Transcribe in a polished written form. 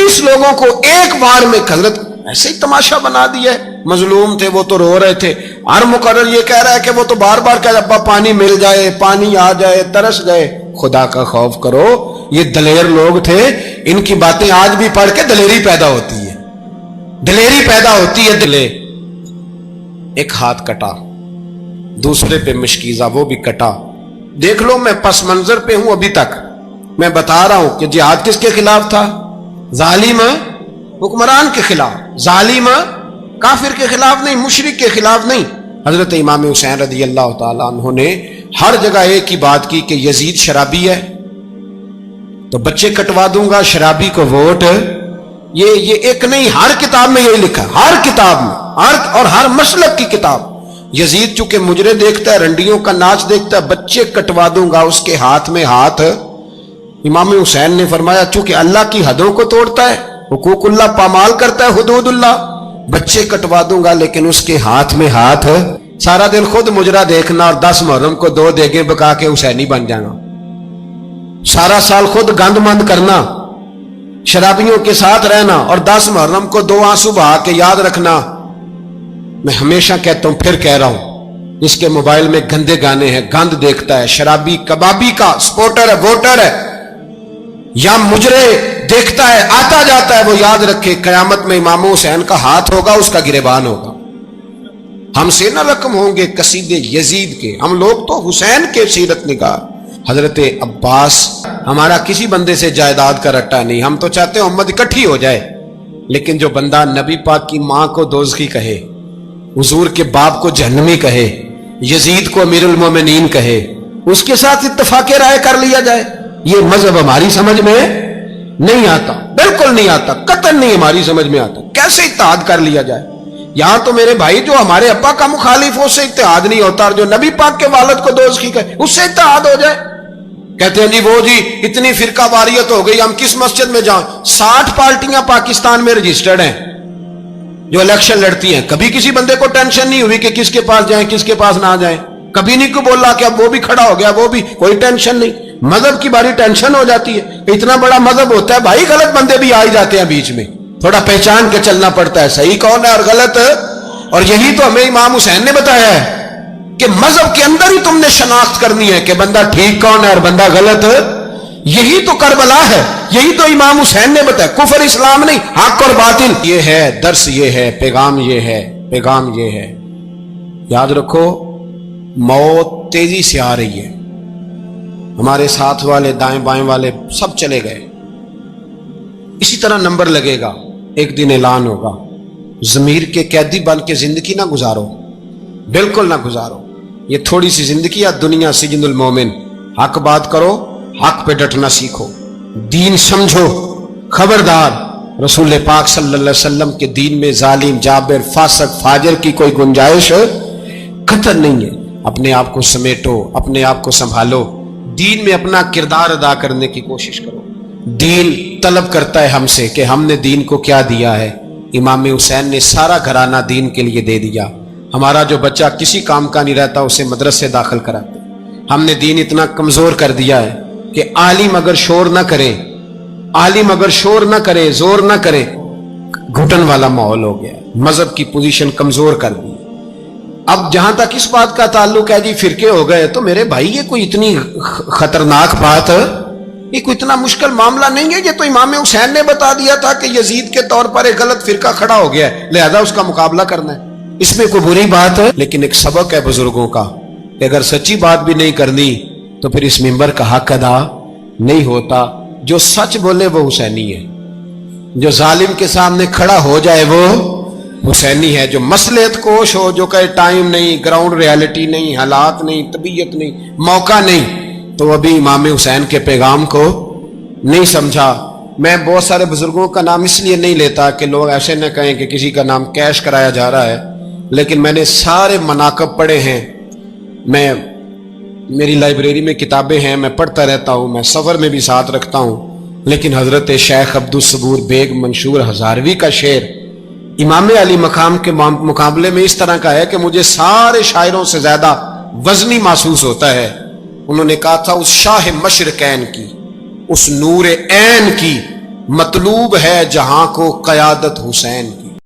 19 लोगों को एक बार में हजरत ऐसे ही तमाशा बना दिया है। मजलूम थे वो तो रो रहे थे, हर मुकर्रर ये कह रहा है कि वो तो बार बार कह रहा अब्बा पानी मिल जाए, पानी आ जाए, तरस गए। खुदा का खौफ करो, ये दलेर लोग थे, इनकी बातें आज भी पढ़ के दलेरी पैदा होती है, दलेरी पैदा होती है। दिले एक हाथ कटा, दूसरे पे मशकीजा वो भी कटा। देख लो मैं पस मंजर पे हूं अभी तक, मैं बता रहा हूं कि जिहाद किसके खिलाफ था? जालिम हुक्मरान के खिलाफ, जालिम काफिर के खिलाफ नहीं, मुशरिक के खिलाफ नहीं। हजरत इमाम हुसैन रज़ी अल्लाह ताला अन्हु ने हर जगह एक ही बात की कि यजीद शराबी है तो बच्चे कटवा दूंगा, शराबी को वोट। ये एक नहीं, हर किताब में यही लिखा, हर किताब में, और हर मसलक की किताब। यजीद चूंकि मुजरे देखता है, रंडियों का नाच देखता है, बच्चे कटवा दूंगा, उसके हाथ में हाथ। इमाम हुसैन ने फरमाया चूंकि अल्लाह की हदों को तोड़ता है, हुकूकुल्लाह पामाल करता है, हुदूदुल्लाह, बच्चे कटवा दूंगा लेकिन उसके हाथ में हाथ। सारा दिन खुद मुजरा देखना और 10 मुहर्रम को 2 देगे बका के हुसैनी बन जाना, सारा साल खुद गंद मंद करना, शराबियों के साथ रहना और 10 मुहर्रम को 2 आंसू बहा के याद रखना। मैं हमेशा कहता हूं, फिर कह रहा हूं, इसके मोबाइल में गंदे गाने हैं, गंद देखता है, शराबी कबाबी का सपोर्टर है, वोटर है, या मुजरे देखता है, आता जाता है, वो याद रखे कयामत में इमाम हुसैन का हाथ होगा, उसका गिरेबान होगा। हमसे न रकम होंगे कसीदे यजीद के, हम लोग तो हुसैन के सीरत निगार। हजरत अब्बास, हमारा किसी बंदे से जायदाद का रट्टा नहीं, हम तो चाहते हैं उम्मत इकट्ठी हो जाए, लेकिन जो बंदा नबी पाक की मां को दोज़खी कहे, हुजूर के बाप को जहन्नमी कहे, यजीद को अमीरुल मोमिनीन कहे, उसके साथ इत्तफाक़े राय कर लिया जाए, ये मजहब हमारी समझ में नहीं आता, बिल्कुल नहीं आता, कतई नहीं हमारी समझ में आता। कैसे इत्तेहाद कर लिया जाए? यहां तो मेरे भाई जो हमारे अब्बा का मुखालिफ हो उससे इत्तेहाद नहीं होता, और जो नबी पाक के वालिद को दोज़खी कहे उससे इत्तेहाद हो जाए। कहते हैं जी वो जी इतनी फिरका वारियत हो गई, हम किस मस्जिद में जाएं? 60 पार्टियां पाकिस्तान में रजिस्टर्ड हैं जो इलेक्शन लड़ती हैं। कभी किसी बंदे को टेंशन नहीं हुई कि किसके पास जाएं, किसके पास ना जाएं। कभी नहीं को बोला कि अब वो भी खड़ा हो गया, वो भी, कोई टेंशन नहीं। मजहब की बारी टेंशन हो जाती है, इतना बड़ा मजहब होता है भाई, गलत बंदे भी आ ही जाते हैं बीच में, थोड़ा पहचान के चलना पड़ता है, सही कौन है और गलत। और यही तो हमें इमाम हुसैन ने बताया है कि मजहब के अंदर ही तुमने शनाख्त करनी है कि बंदा ठीक कौन है और बंदा गलत। यही तो करबला है, यही तो इमाम हुसैन ने बताया, कुफर इस्लाम नहीं, हक और बातिल। ये है दर्स, ये है पैगाम, ये है पैगाम, ये है। याद रखो, मौत तेजी से आ रही है, हमारे साथ वाले दाएं बाएं वाले सब चले गए, इसी तरह नंबर लगेगा, एक दिन ऐलान होगा। जमीर के कैदी बन के जिंदगी ना गुजारो, बिल्कुल ना गुजारो। ये थोड़ी सी जिंदगी या दुनिया सिजनुल मोमिन। हक बात करो, हक पे डटना सीखो, दीन समझो। खबरदार, रसूल पाक सल्लल्लाहु अलैहि वसल्लम के दीन में जालिम, जाबिर, फासिक, फाजिर की कोई गुंजाइश कतई नहीं है। अपने आप को समेटो, अपने आप को संभालो, दीन में अपना किरदार अदा करने की कोशिश करो। दीन तलब करता है हमसे कि हमने दीन को क्या दिया है। इमाम हुसैन ने सारा घराना दीन के लिए दे दिया। हमारा जो बच्चा किसी काम का नहीं रहता उसे मदरसे दाखिल कराते। हमने दीन इतना कमजोर कर दिया है कि आलिम अगर शोर ना करे, आलिम अगर शोर ना करे, जोर ना करे, घुटन वाला माहौल हो गया, मजहब की पोजीशन कमजोर कर दी। अब जहां तक इस बात का ताल्लुक है जी फिरके हो गए, तो मेरे भाई ये कोई इतनी खतरनाक बात, ये कोई इतना मुश्किल मामला नहीं है। ये तो इमाम हुसैन ने बता दिया था कि यजीद के तौर पर एक गलत फिरका खड़ा हो गया है, लिहाजा उसका मुकाबला करना है। इसमें कोई बुरी बात है, लेकिन एक सबक है बुजुर्गों का कि अगर सच्ची बात भी नहीं करनी तो फिर इस मिंबर का हक अदा नहीं होता। जो सच बोले वो हुसैनी है, जो जालिम के सामने खड़ा हो जाए वो हुसैनी है। जो मसलेत कोश हो, जो कहे टाइम नहीं, ग्राउंड रियलिटी नहीं, हालात नहीं, तबीयत नहीं, मौका नहीं, तो अभी इमाम हुसैन के पैगाम को नहीं समझा। मैं बहुत सारे बुजुर्गों का नाम इसलिए नहीं लेता कि लोग ऐसे न कहें कि किसी का नाम कैश कराया जा रहा है, लेकिन मैंने सारे मनाकब पढ़े हैं। मेरी लाइब्रेरी में किताबें हैं, मैं पढ़ता रहता हूँ, मैं सफ़र में भी साथ रखता हूँ। लेकिन हजरत शेख अब्दुल सबूर बेग मंशूर हजारवी का शेर इमाम अली मकाम के मुकाबले में इस तरह का है कि मुझे सारे शायरों से ज्यादा वजनी महसूस होता है। उन्होंने कहा था, उस शाह मशरकैन की, उस नूर ऐन की مطلوب ہے جہاں کو قیادت حسین کی.